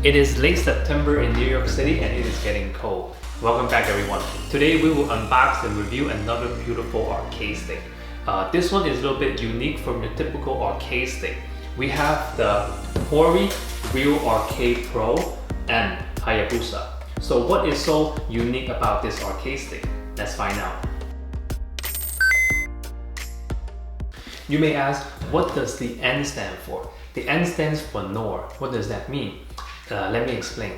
It is late September in New York City and it is getting cold. Welcome back everyone. Today we will unbox and review another beautiful arcade stick. This one is a little bit unique from your typical arcade stick. We have the Hori Rap Arcade Pro and Hayabusa. So what is so unique about this arcade stick? Let's find out. You may ask, what does the N stand for? The N stands for Noir. What does that mean? Let me explain.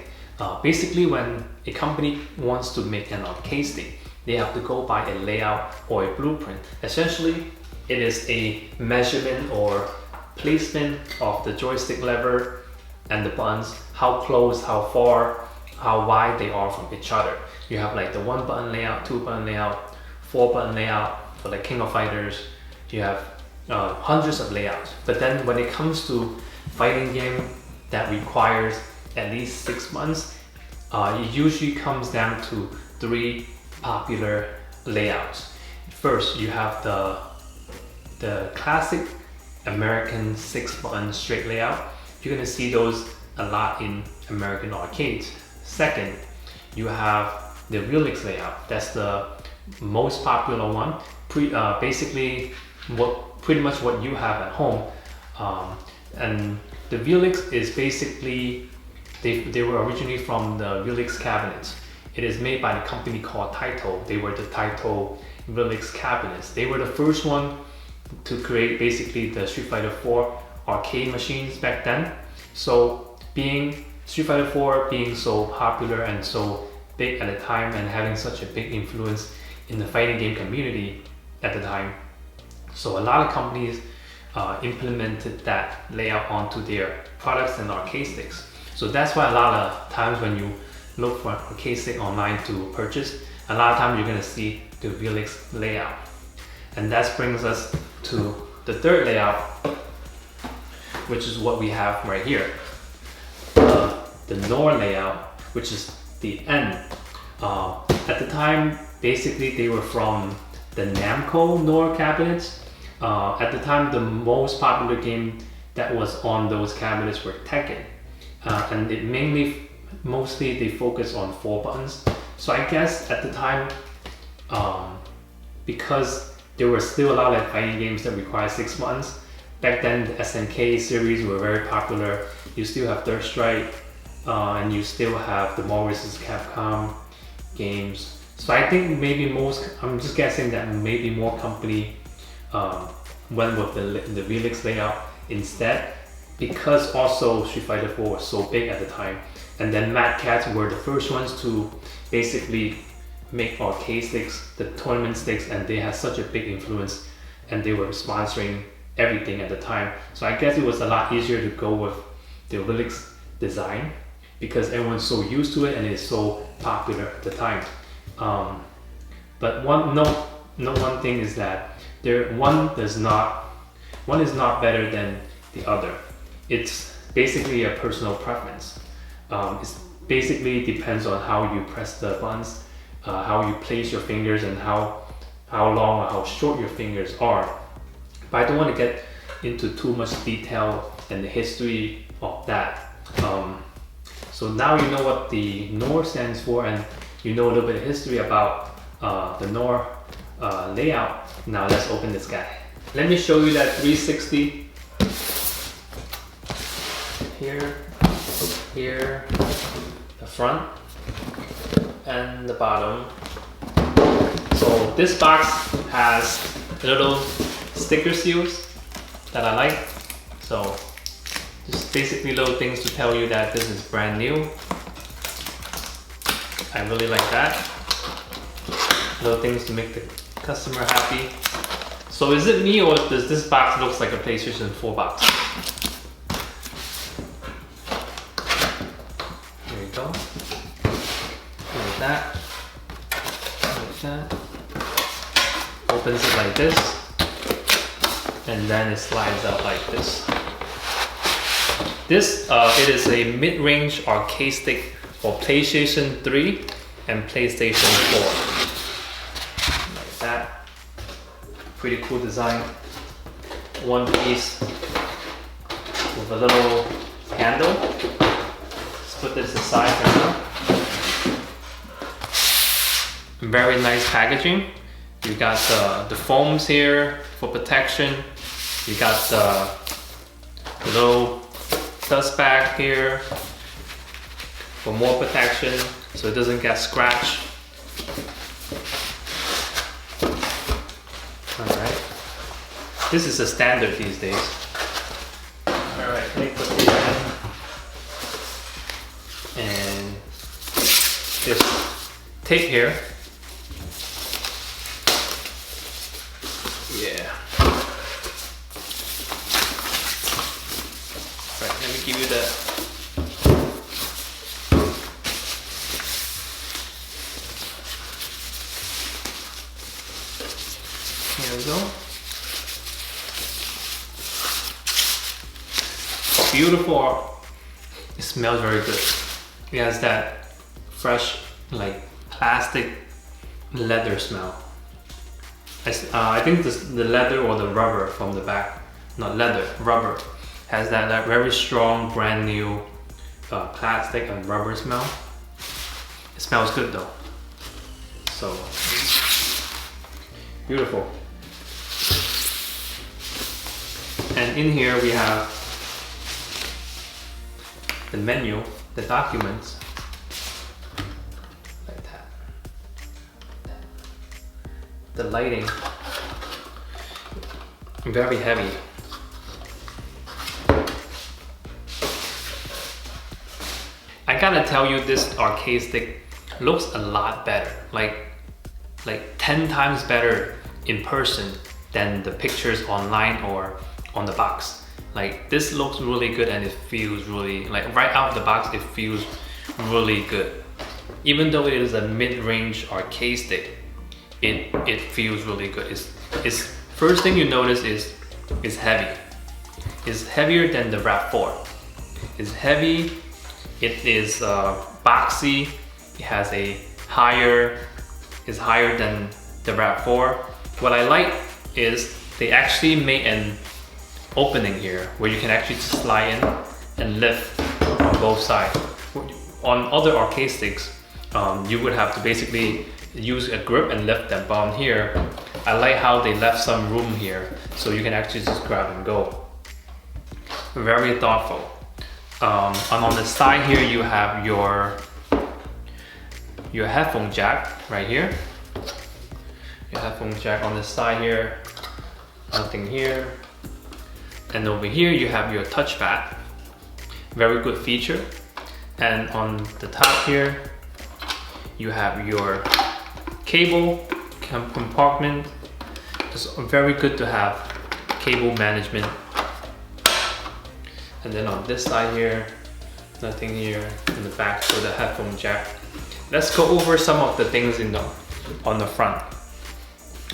Basically, when a company wants to make an arcade stick, they have to go by a layout or a blueprint. Essentially, it is a measurement or placement of the joystick lever and the buttons, how close, how far, how wide they are from each other. You have like the 1 button layout, 2 button layout, 4 button layout for like King of Fighters. You have hundreds of layouts. But then when it comes to fighting game that requires at least 6 months, it usually comes down to 3 popular layouts. First, you have the classic American 6-button straight layout. You're gonna see those a lot in American arcades. Second, you have the Relix layout. That's the most popular one. Basically, pretty much what you have at home. And the Relix is basically, they were originally from the Relix cabinets. It is made by the company called Taito. They were the Taito Relix cabinets. They were the first one to create basically the Street Fighter 4 arcade machines back then. So being Street Fighter 4 being so popular and so big at the time and having such a big influence in the fighting game community at the time, so a lot of companies implemented that layout onto their products and arcade sticks. So that's why a lot of times when you look for an arcade stick online to purchase, a lot of times you're going to see the Relix layout. And that brings us to the third layout, which is what we have right here. The Noir layout, which is the N. At the time, basically they were from the Namco Noir cabinets. At the time, the most popular game that was on those cabinets were Tekken. And it mostly they focus on 4 buttons. So I guess at the time, because there were still a lot of fighting games that require 6 buttons, back then the SNK series were very popular. You still have Third Strike, and you still have the Marvel vs. Capcom games. So I think maybe I'm just guessing that maybe more company went with the Relix layout instead, because also Street Fighter 4 was so big at the time. And then Mad Catz were the first ones to basically make arcade sticks, the tournament sticks, and they had such a big influence and they were sponsoring everything at the time. So I guess it was a lot easier to go with the Relix design because everyone's so used to it and it's so popular at the time. But one thing is that one is not better than the other. It's basically a personal preference. It basically depends on how you press the buttons, how you place your fingers, and how long or how short your fingers are. But I don't want to get into too much detail and the history of that. So now you know what the Noir stands for and you know a little bit of history about the Noir layout. Now let's open this guy. Let me show you that 360 here, the front and the bottom. So this box has little sticker seals that I like. So just basically little things to tell you that this is brand new. I really like that. Little things to make the customer happy. So is it me or does this box looks like a PlayStation 4 box? There you go. Like that. Like that. Opens it like this. And then it slides out like this. It is a mid-range arcade stick for PlayStation 3 and PlayStation 4. Like that. Pretty cool design. One piece with a little handle. It's put this aside for now. Very nice packaging. You got the foams here for protection. You got the little dust bag here for more protection so it doesn't get scratched. Alright. This is a standard these days. Alright, let me put these in. And this tape here. Yeah. Right, let me give you the here we go. Beautiful art. It smells very good. It has that fresh, like plastic leather smell. I think the leather or the rubber from the back, not leather, rubber, has that very strong, brand new plastic and rubber smell. It smells good though. So beautiful. And in here we have the menu, the documents, like that. The lighting, very heavy. I gotta tell you, this arcade stick looks a lot better, like 10 times better in person than the pictures online or on the box. Like this looks really good and it feels really, like right out of the box, it feels really good. Even though it is a mid-range arcade stick, it feels really good. It's first thing you notice is it's heavy. It's heavier than the Rap 4. It's heavy. It is boxy. It has is higher than the Rap 4. What I like is they actually made an opening here where you can actually just slide in and lift on both sides. On other arcade sticks, you would have to basically use a grip and lift them, but on here, I like how they left some room here so you can actually just grab and go. Very thoughtful. And on the side here, you have your headphone jack right here. Your headphone jack on the side here, nothing here. And over here you have your touchpad, very good feature. And on the top here, you have your cable compartment. It's very good to have cable management. And then on this side here, nothing here in the back, so the headphone jack. Let's go over some of the things on the front.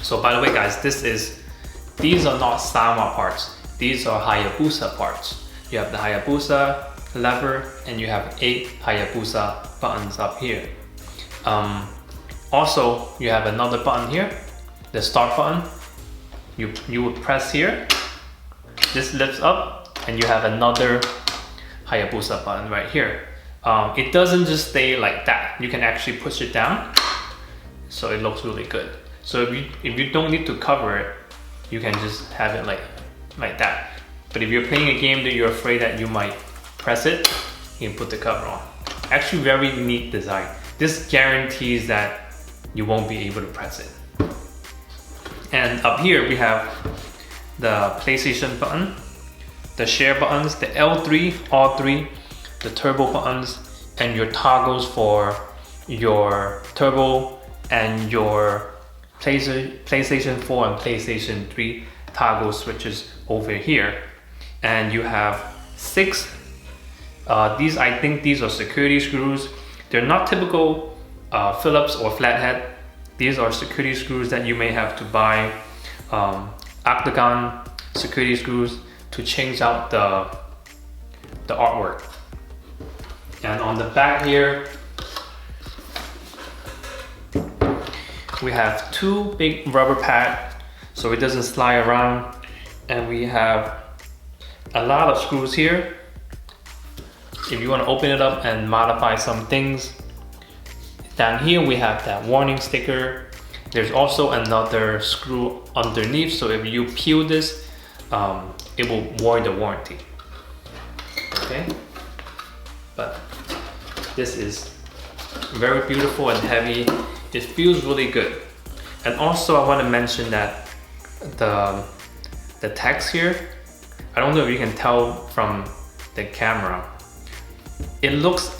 So by the way guys, these are not Sama parts. These are Hayabusa parts. You have the Hayabusa lever and you have 8 Hayabusa buttons up here. Also, you have another button here, the start button. You would press here, this lifts up, and you have another Hayabusa button right here. It doesn't just stay like that. You can actually push it down, so it looks really good. So if you don't need to cover it, you can just have it like that. But if you're playing a game that you're afraid that you might press it, you can put the cover on. Actually, very neat design. This guarantees that you won't be able to press it. And up here we have the PlayStation button, the share buttons, the L3, R3, the turbo buttons, and your toggles for your turbo and your PlayStation 4 and PlayStation 3 toggle switches over here. And you have 6, I think these are security screws. They're not typical Phillips or flathead. These are security screws that you may have to buy, octagon security screws to change out the artwork. And on the back here, we have 2 big rubber pads so it doesn't slide around, and we have a lot of screws here. if you want to open it up and modify some things, down here we have that warning sticker. There's also another screw underneath, so if you peel this, it will void the warranty. Okay, but this is very beautiful and heavy. It feels really good. And also I want to mention that the text here, I don't know if you can tell from the camera, it looks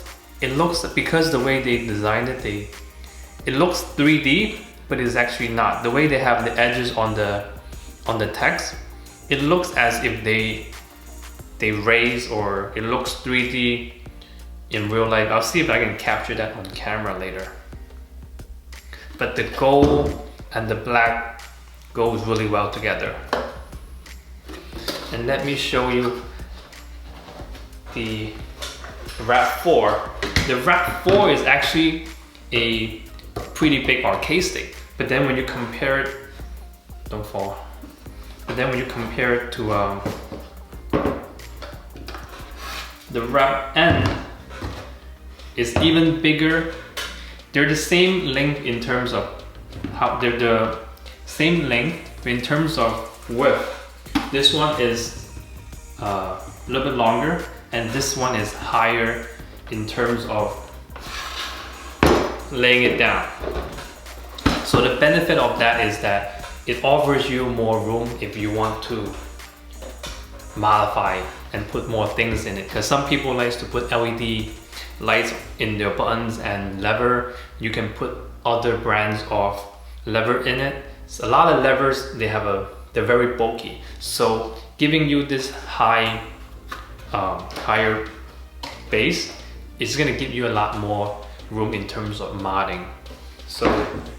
because the way they designed it, it looks 3D, but it's actually not. The way they have the edges on the text, it looks as if they raise, or it looks 3D in real life. I'll see if I can capture that on camera later. But the gold and the black goes really well together. And let me show you the Rap 4. The Rap 4 is actually a pretty big arcade stick, but then when you compare it, don't fall. But then when you compare it to the Rap N, is even bigger. They're the same length in terms of how they're the same length, but in terms of width, this one is a little bit longer, and this one is higher in terms of laying it down. So the benefit of that is that it offers you more room if you want to modify and put more things in it, because some people like to put LED lights in their buttons and lever. You can put other brands of lever in it. So a lot of levers, they're very bulky, so giving you this higher base is going to give you a lot more room in terms of modding. So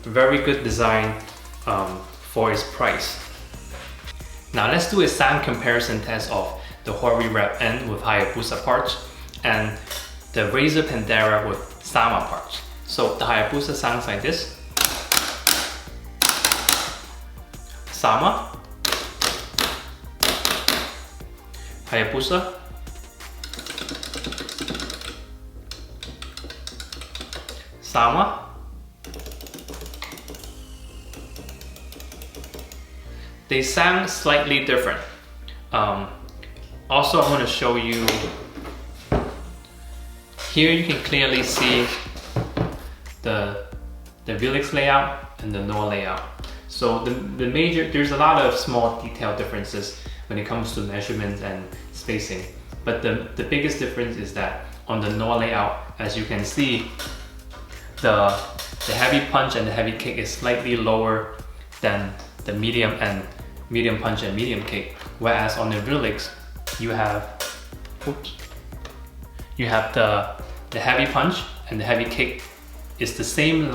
very good design for its price. Now let's do a sound comparison test of the Hori Rap N with Hayabusa parts and the Razer Pandera with Sama parts. So the Hayabusa sounds like this. Sama, Hayabusa, Sama, they sound slightly different. Also, I want to show you here. You can clearly see the Vilix layout and the Noir layout. So there's a lot of small detail differences when it comes to measurements and spacing. But the biggest difference is that on the Noir layout, as you can see, the heavy punch and the heavy kick is slightly lower than the medium punch and medium kick. Whereas on the Vilix, you have the heavy punch and the heavy kick is the same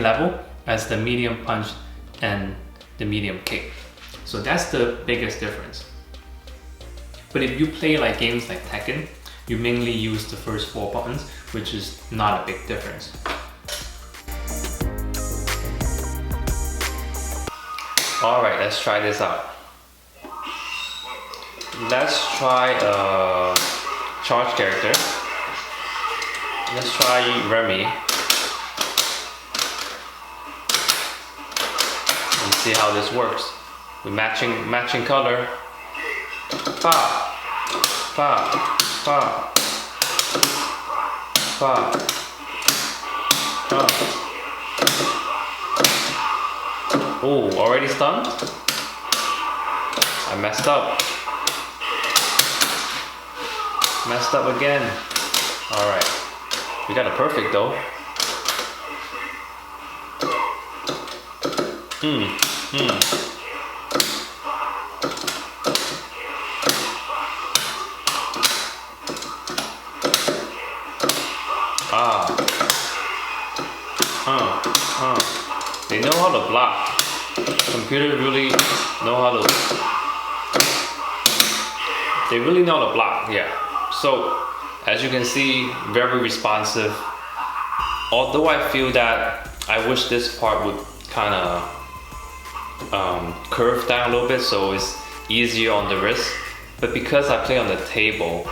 level as the medium punch and the medium kick. So that's the biggest difference. But if you play like games like Tekken, you mainly use the first 4 buttons, which is not a big difference. Alright, let's try this out. Let's try a charge character. Let's try Remy and see how this works. With matching color. Pa, pa, pa, pa, pa. Oh, already stunned? I messed up. Messed up again. Alright. We got a perfect though. They know how to block. Computers really know how to. They really know how to block, yeah. So, as you can see, very responsive. Although I feel that I wish this part would kind of curve down a little bit so it's easier on the wrist. But because I play on the table,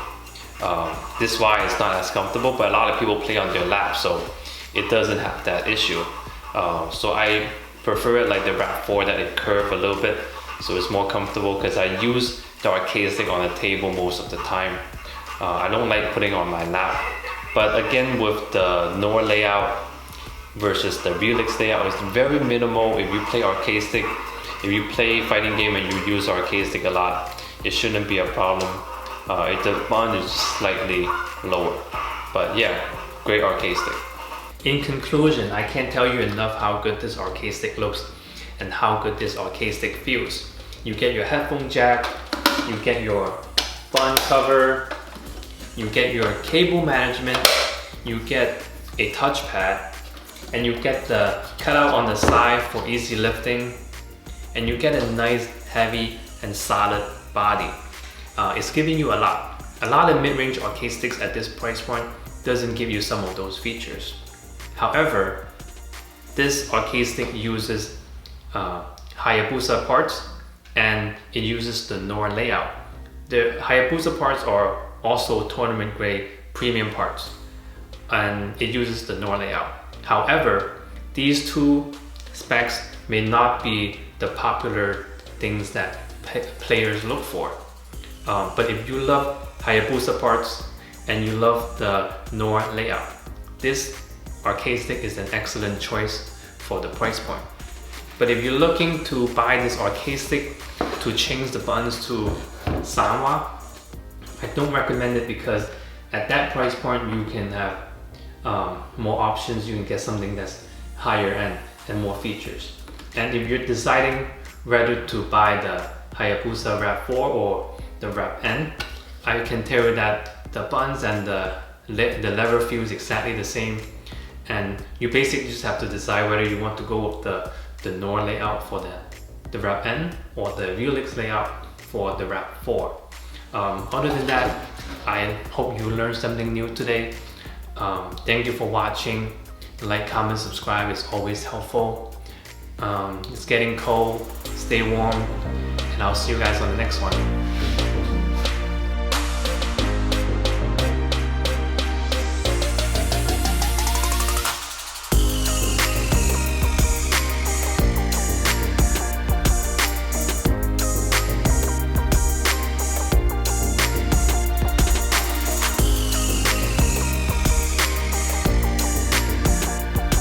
This is why it's not as comfortable, but a lot of people play on their lap, so it doesn't have that issue. So I prefer it like the Rap 4, that it curves a little bit, so it's more comfortable, because I use the arcade stick on the table most of the time. I don't like putting it on my lap. But again, with the Noir layout versus the Relix layout, it's very minimal. If you play arcade stick, if you play fighting game and you use arcade stick a lot, it shouldn't be a problem. The bond is slightly lower, but yeah, great arcade stick. In conclusion, I can't tell you enough how good this arcade stick looks and how good this arcade stick feels. You get your headphone jack, you get your bond cover, you get your cable management, you get a touchpad, and you get the cutout on the side for easy lifting, and you get a nice heavy and solid body. It's giving you a lot. A lot of mid-range arcade sticks at this price point doesn't give you some of those features. However, this arcade stick uses hayabusa parts, and it uses the Noir layout. The hayabusa parts are also tournament grade premium parts, and it uses the Noir layout. However, these two specs may not be the popular things that players look for. But if you love hayabusa parts and you love the Noir layout, this arcade stick is an excellent choice for the price point. But if you're looking to buy this arcade stick to change the buttons to Sanwa, I don't recommend it, because at that price point you can have more options. You can get something that's higher end and more features. And if you're deciding whether to buy the Hayabusa Rap 4 or the Rap N, I can tell you that the buttons and the lever feels exactly the same, and you basically just have to decide whether you want to go with the Noir layout for the Rap N or the Relix layout for the Rap 4. Other than that, I hope you learned something new today. Thank you for watching. Like, comment, subscribe is always helpful. It's getting cold, stay warm, and I'll see you guys on the next one.